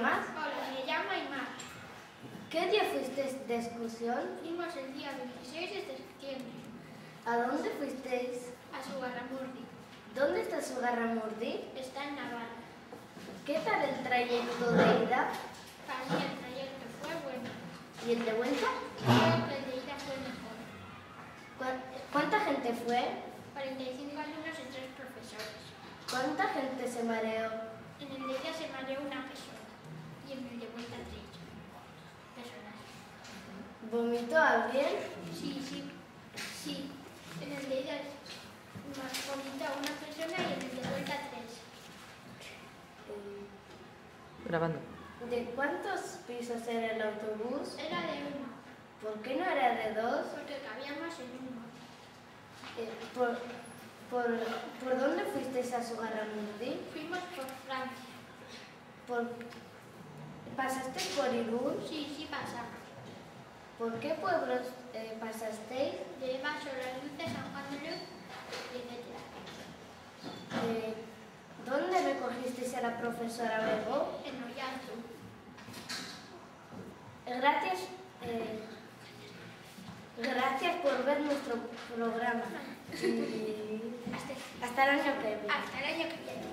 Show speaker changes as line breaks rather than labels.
llamas?
Hola, me llamo Aymar.
¿Qué día fuisteis de excursión?
Fuimos el día 26 de septiembre
¿A dónde fuisteis?
a Sugarramurdi.
¿Dónde está Sugarramurdi?
Está en Navarra.
¿Qué tal el trayecto de ida?
Para mí el trayecto fue bueno.
¿Y el de vuelta?
Creo que el de ida fue mejor.
¿Cuánta gente fue?
45 alumnos y 3 profesores.
¿Cuánta gente se mareó?
En el de ida se mareó una persona y en el de vuelta 3 personas.
¿Vomitó alguien?
Sí. En el de ida vomitó una persona y en el de vuelta 3.
Grabando.
¿De cuántos pisos era el autobús?
Era de 1,
¿Por qué no era de 2?
porque cabíamos en 1.
¿Por dónde fuisteis a Sugarramurdi?
Fuimos por Francia.
¿Pasasteis por Irún?
Sí, pasamos.
¿Por qué pueblos pasasteis?
De Eva, Solaluz, San Juan de Luz, etc.
¿Dónde recogisteis a la profesora Bego?
En Ollantú.
Gracias por ver nuestro programa. Y hasta el año que viene.
Hasta el año que viene.